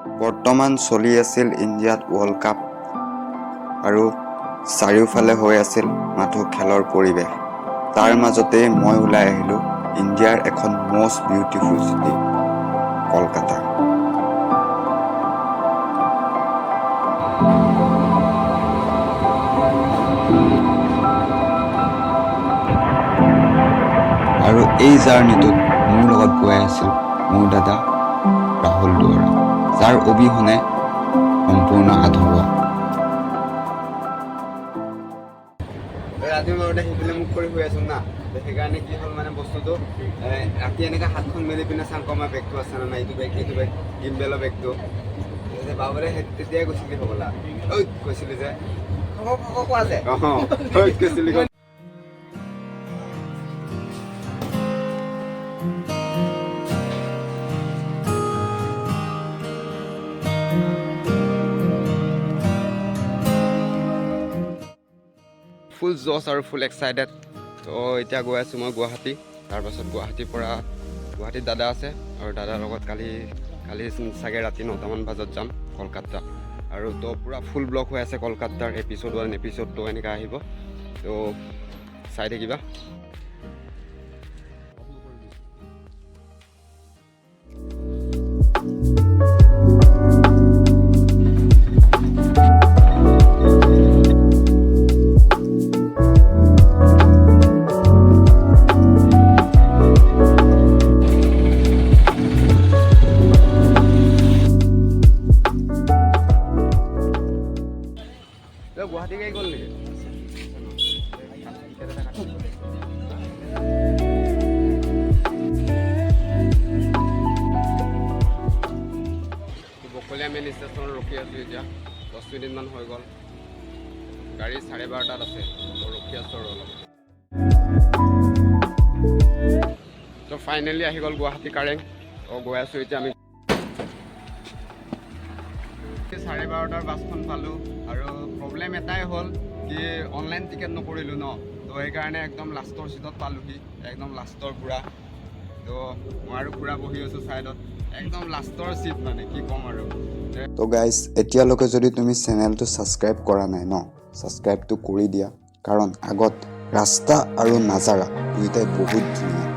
বৰ্তমান চলি আছিল ইণ্ডিয়াত ৱৰ্ল্ড কাপ আৰু চাৰিওফালে হৈ আছিল মাথো খেলৰ পৰিৱেশ। তাৰ মাজতে মই ওলাই আহিলোঁ ইণ্ডিয়াৰ এখন মষ্ট বিউটিফুল চিটি কলকাতা। আৰু এই জাৰ্ণিটোত মোৰ লগত গৈ আছিল মোৰ দাদা ৰাহুল দুৱৰা, যাৰ অবিহনে সম্পূৰ্ণ আধৰুৱা। ৰাতি মই সেইফালে মুখ কৰি শুই আছোঁ না, সেইকাৰণে কি হ'ল মানে বস্তুটো ৰাতি এনেকৈ হাতখন মেলি পিনে চাওঁ কমা বেগটো আছে না এইটো বেগ সেইটো বেগ গিম্বেলৰ বেগটো বাবুৰে তেতিয়াই কৈছিলি হ'বলা কৈছিলি যে কোৱা যে কৈছিলি ফুল জছ আৰু ফুল এক্সাইটেড। তো এতিয়া গৈ আছোঁ মই গুৱাহাটী। তাৰপাছত গুৱাহাটীত দাদা আছে আৰু দাদাৰ লগত কালি চাগে ৰাতি 9টামান বজাত যাম কলকাতা। আৰু তো পূৰা ফুল ব্লক হৈ আছে কলকাতাৰ এপিছ'ড 1 এপিছ'ড 2 এনেকৈ আহিব, তো চাই থাকিবা। গুৱাহাটী গাড়ী গ'ল নেকি? বকলীয়া মেইন ষ্টেচনত ৰখি আছোঁ এতিয়া। 10 মিনিটমান হৈ গ'ল, গাড়ী 12:30 আছে, তো ৰখি আছোঁ আৰু অলপ। তো ফাইনেলি আহি গ'ল গুৱাহাটী কাৰেং। তো গৈ আছোঁ এতিয়া আমি 12:30 বাছখন পালোঁ। আৰু প্ৰব্লেম এটাই হ'ল কি অনলাইন টিকেট নকৰিলোঁ ন, তো সেইকাৰণে একদম লাষ্টৰ ছিটত পালোঁহি, একদম লাষ্টৰ পুৰা। তো মই আৰু পুৰা বহি আছোঁ ছাইডত, একদম লাষ্টৰ ছিট মানে কি ক'ম আৰু। তো গাইজ, এতিয়ালৈকে যদি তুমি চেনেলটো ছাবস্ক্ৰাইব কৰা নাই ন, ছাবস্ক্ৰাইবটো কৰি দিয়া, কাৰণ আগত ৰাস্তা আৰু নাজাৰা দুয়োটাই বহুত ধুনীয়া।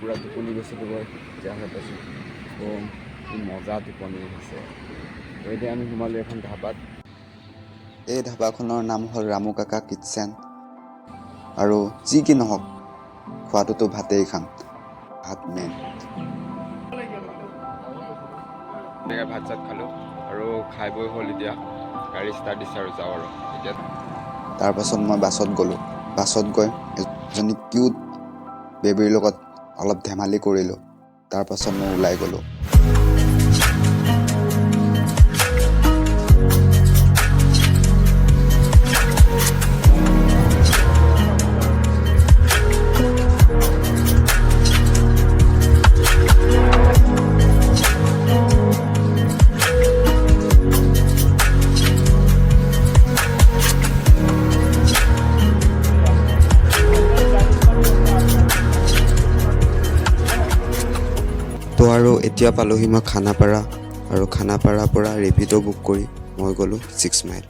পুৰা টোপনি গৈছিলোঁ মই, এতিয়া হৈ পাইছোঁ। তো কি মজা টোপনি হৈছে। তো এতিয়া আমি সোমালোঁ এখন ধাবাত। এই ধাবাখনৰ নাম হ'ল ৰামু কাকা কিটচেন। আৰু যি কি নহওক, খোৱাটোতো ভাতেই খাম, ভাত মেইন। এনেকৈ ভাত চাত খালোঁ আৰু খাই বৈ হ'ল। এতিয়া গাড়ী ষ্টাৰ্ট দিছে আৰু যাওঁ আৰু এতিয়া। তাৰপাছত মই বাছত গ'লোঁ। বাছত গৈ এজনী কিউট বেবীৰ লগত অলপ ধেমালি কৰিলোঁ। তাৰপাছত মই ওলাই গ'লোঁ। আৰু এতিয়া পালোহি মই খানাপাৰা আৰু খানাপাৰাৰ পৰা ৰেপিড' বুক কৰি মই গ'লোঁ 6 মাইল।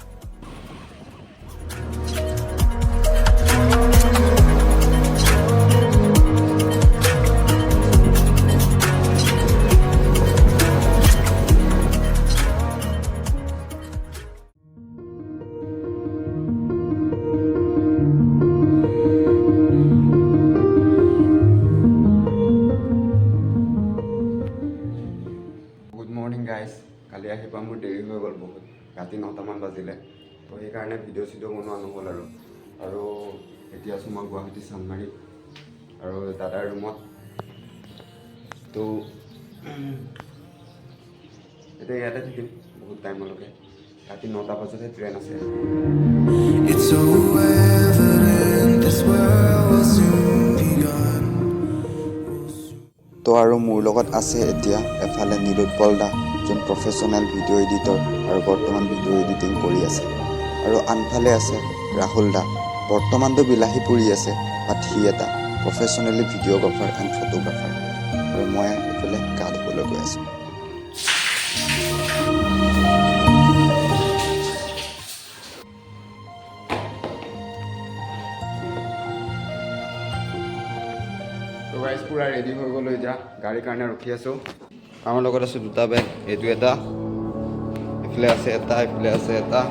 Good morning guys. কালি আহি পোৱা মোৰ দেৰি হৈ গ'ল বহুত, ৰাতি 9টামান বাজিলে। তো সেইকাৰণে ভিডিঅ' চিডিঅ' বনোৱা নহ'ল আৰু এতিয়া আছোঁ মই গুৱাহাটী চানমাৰীত আৰু দাদাৰ ৰুমত। তো এতিয়া ইয়াতে থাকিম বহুত টাইমলৈকে, ৰাতি 9টা বজাতহে ট্ৰেইন আছে। It's so evident this world will soon be gone. তো আৰু মোৰ লগত আছে এতিয়া এফালে নিলোৎপল দা, যোন প্ৰফেশ্যনেল ভিডিঅ' এডিটৰ আৰু বৰ্তমান ভিডিঅ' এডিটিং কৰি আছে, আৰু আনফালে আছে ৰাহুল দা, বৰ্তমানতো বিলাহী পুৰি আছে, বাট সি এটা প্ৰফেশ্যনেলি ভিডিঅ'গ্ৰাফাৰ এণ্ড ফটোগ্ৰাফাৰ, আৰু মই এইফালে গা ধুবলৈ গৈ আছোঁ। তো গাইজ পূৰা ৰেডি হৈ গ'লোঁ, এতিয়া গাড়ীৰ কাৰণে ৰখি আছোঁ। আমাৰ লগত আছে দুটা বেগ, এইটো এটা, এইফালে আছে এটা, এইফালে আছে এটা।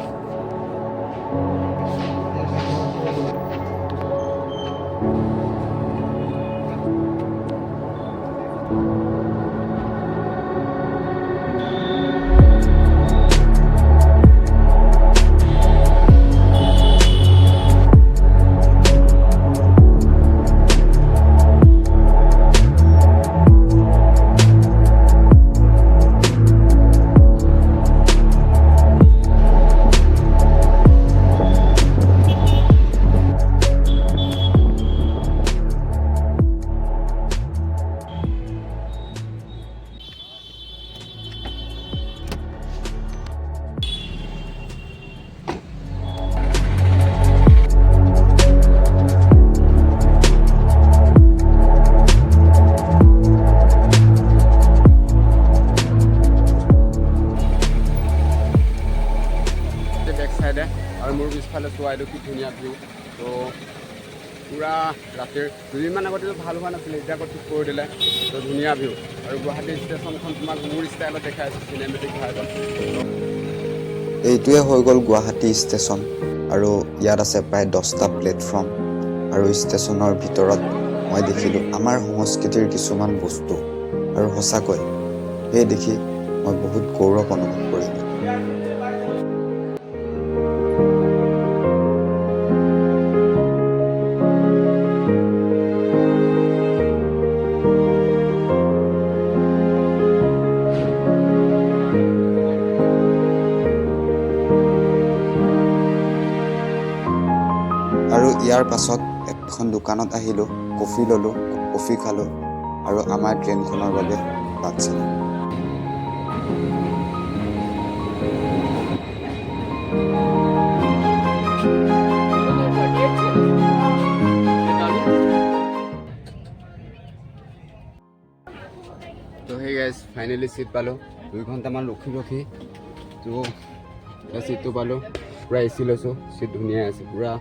আৰু মোৰ পিছফালে চোৱা, এইটো কি ধুনীয়া ভিউ। তো পূৰা ৰাতিৰ দুদিনমান আগতেতো ভাল হোৱা নাছিলে, এতিয়া আকৌ ঠিক কৰি দিলে। তো ধুনীয়া ভিউ, আৰু গুৱাহাটী ষ্টেচনখন তোমাক মোৰ ষ্টাইলত দেখাই আছোঁ, চিনেমেটিক ভাইবত। এইটোৱে হৈ গ'ল গুৱাহাটী ষ্টেচন, আৰু ইয়াত আছে প্ৰায় 10টা প্লেটফৰ্ম, আৰু ষ্টেচনৰ ভিতৰত মই দেখিলোঁ আমাৰ সংস্কৃতিৰ কিছুমান বস্তু, আৰু সঁচাকৈ সেই দেখি মই বহুত গৌৰৱ অনুভৱ কৰিলোঁ। আৰু ইয়াৰ পাছত এখন দোকানত আহিলোঁ, কফি ল'লোঁ, কফি খালোঁ, আৰু আমাৰ ট্ৰেইনখনৰ বাবে বাট চালোঁ। তো সেই গাইজ ফাইনেলি ছিট পালোঁ, 2 ঘণ্টামান ৰখি তো ছিটটো পালোঁ। পূৰা এ চি লৈছোঁ, ছিট ধুনীয়া আছে, পূৰা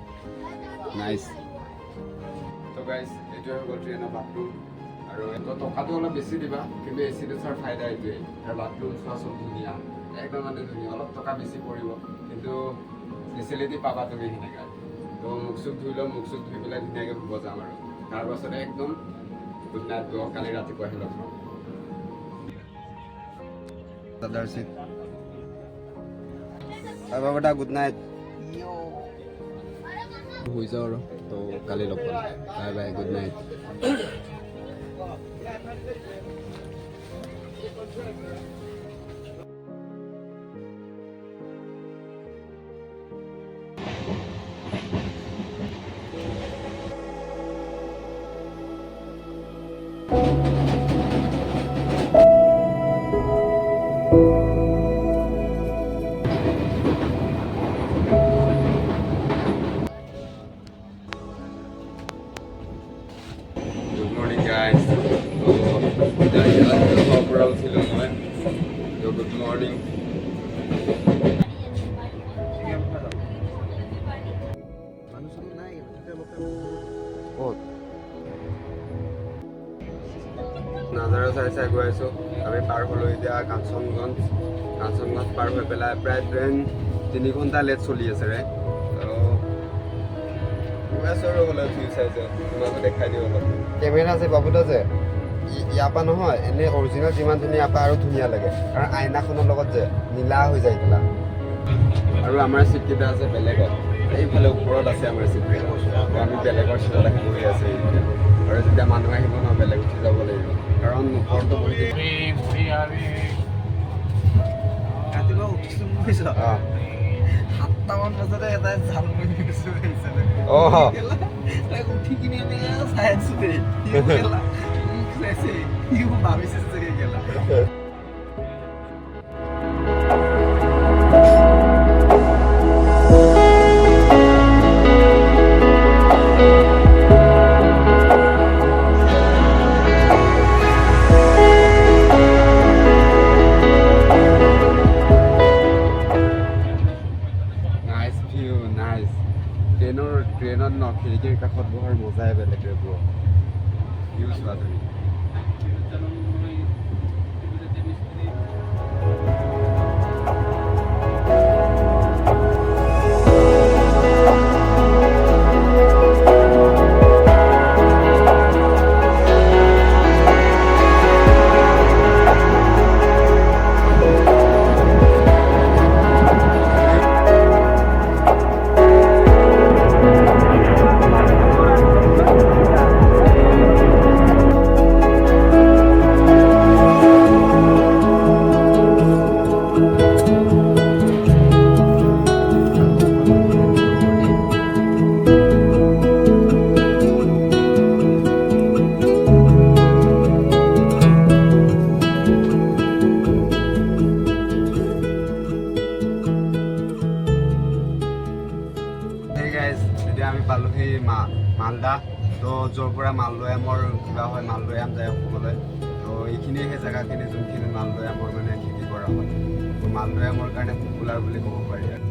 নাইচ। তো গাইজ এইটোৱে হৈ গ'ল ট্ৰেইনৰ বাথৰুম, আৰু এইটো টকাটো অলপ বেছি দিবা, কিন্তু এ চিটো চোৱাৰ ফাইদা এইটোৱেই। আৰু বাথৰুম চোৱাচোন ধুনীয়া, একদম মানে ধুনীয়া, অলপ টকা বেছি পৰিব কিন্তু ফেচিলিটি পাবা তুমি সেনেকৈ। তো মুখ চুখ ধুই লওঁ, মুখ চুখ ধুই পেলাই ধুনীয়াকৈ শুব যাম, আৰু তাৰপাছতে একদম গুড নাইট, কালি ৰাতিপুৱাহে লগ পাম। দাদাৰ চিট, বাবা দা গুড নাইট। শুই যাওঁ আৰু, তো কালি লগ পাম, bye bye, good night. Good morning guys. So, চাই গৈ আছোঁ আমি পাৰ হ'লোঁ এতিয়া কাঞ্চনগঞ্জ পাৰ হৈ পেলাই প্ৰায় ট্ৰেইন 3 ঘণ্টা লেট চলি আছে ৰে গৈ আছোঁ আৰু হ'লে ভিউ চাইছে তোমাকো দেখাই দিওঁ অলপ কেমেৰা আছে বাবুত আছে ইয়াৰ পৰা নহয় এনেই অৰিজিনেল যিমান ধুনীয়া ইয়াৰ পৰা আৰু ধুনীয়া লাগে কাৰণ আইনাখনৰ লগত যে নীলা হৈ যায় কিলা আৰু আমাৰ চিটকেইটা আছে বেলেগত এইফালে ওপৰত আছে আমাৰ চিটকেইটা আমি বেলেগৰ চিটত আহি বহি আছে আৰু যেতিয়া মানুহ আহিব ন বেলেগ উঠি যাব লাগিব কাৰণ ওপৰতো বহি ৰাতিপুৱা উঠিছোঁ বুজিছ 7টামান বজাতে এটা জাল মাৰি গৈছোঁ তাক উঠি কিনি আমি চাই আছোঁ দেই সি ভাবিছে চাগে গেলা ট্ৰেইনত ন খিৰিকীৰ কাষত বহাৰ মজাই বেলেগ ব্ৰ ভিউ চোৱা তুমি পালোহি মালদা তো য'ৰ পৰা মালদৈয়ামৰ কিবা হয় মালদৈয়াম যায় অসমলৈ তো এইখিনিয়ে সেই জেগাখিনি যোনখিনি মালদৈয়ামৰ মানে খেতি কৰা হয় তো মালদৈয়ামৰ কাৰণে পপুলাৰ বুলি ক'ব পাৰি আৰু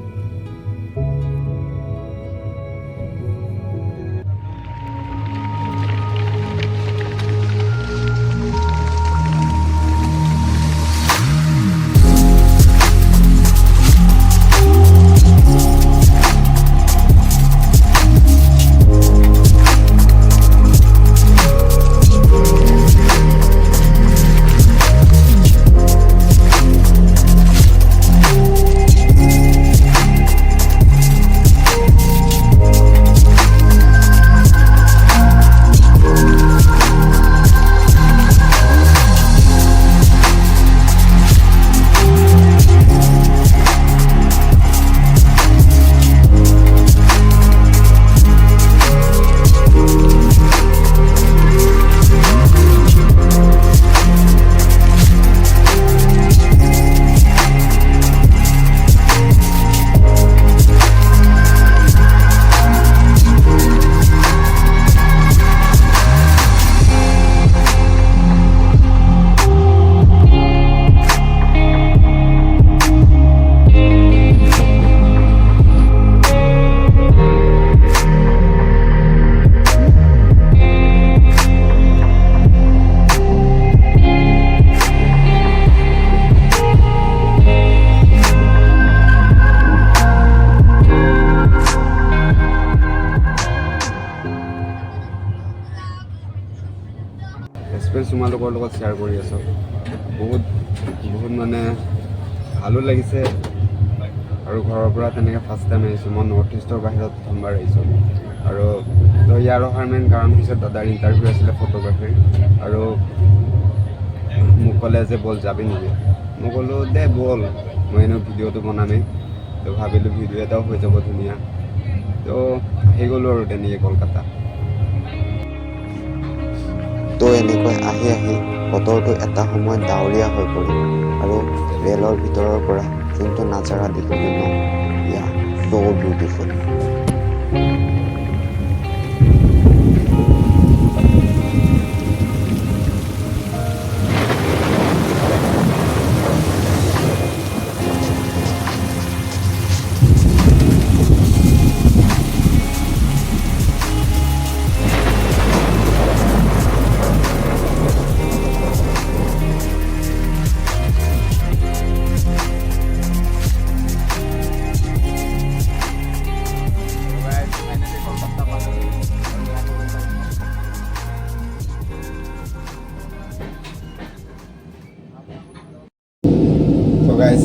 এক্সপিৰিয়েঞ্চ তোমালোকৰ লগত শ্বেয়াৰ কৰি আছোঁ বহুত মানে ভালো লাগিছে আৰু ঘৰৰ পৰা তেনেকৈ ফাৰ্ষ্ট টাইম আহিছোঁ মই নৰ্থ ইষ্টৰ বাহিৰত প্ৰথমবাৰ আহিছোঁ আৰু তো ইয়াৰ অহাৰ মেইন কাৰণ হৈছে দাদাৰ ইণ্টাৰভিউ আছিলে ফটোগ্ৰাফীৰ আৰু মোক ক'লে যে ব'ল যাবি নেকি মই ক'লোঁ দে ব'ল মই এনেও ভিডিঅ'টো বনামেই তো ভাবিলোঁ ভিডিঅ' এটাও হৈ যাব ধুনীয়া তো আহি গ'লোঁ আৰু তেনেকৈ কলকাতা তো এনেকৈ আহি আহি বতৰটো এটা সময়ত ডাৱৰীয়া হৈ পৰিল আৰু ৰেলৰ ভিতৰৰ পৰা যোনটো নাজাৰা দেখিলোঁ ন ইয়া so beautiful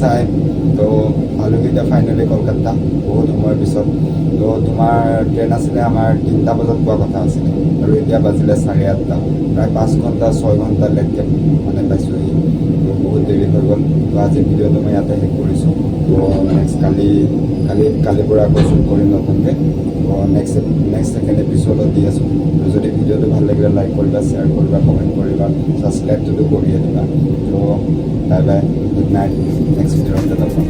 চাই তো পালোহি এতিয়া ফাইনেলি কলকাতা বহুত সময়ৰ পিছত তো তোমাৰ ট্ৰেইন আছিলে আমাৰ 3টা বজাত পোৱা কথা আছিলে আৰু এতিয়া বাজিলে 8:30 প্ৰায় 5 ঘণ্টা 6 ঘণ্টা লেটকে মানে পাইছোঁহি তো বহুত দেৰি হৈ গ'ল তো আজি ভিডিঅ'টো মই ইয়াতে শেষ কৰিছোঁ তো নেক্সট কালিৰ পৰা আকৌ শ্বুট কৰিম নতুনকৈ তো নেক্সট ছেকেণ্ড এপিছ'ডত দি আছোঁ তো যদি ভিডিঅ'টো ভাল লাগিলে লাইক কৰিবা শ্বেয়াৰ কৰিবা কমেণ্ট কৰিবা ছাবস্ক্ৰাইবটোতো কৰিয়ে দিবা তো bye bye good night next ভিডিঅ'ত লগ পাম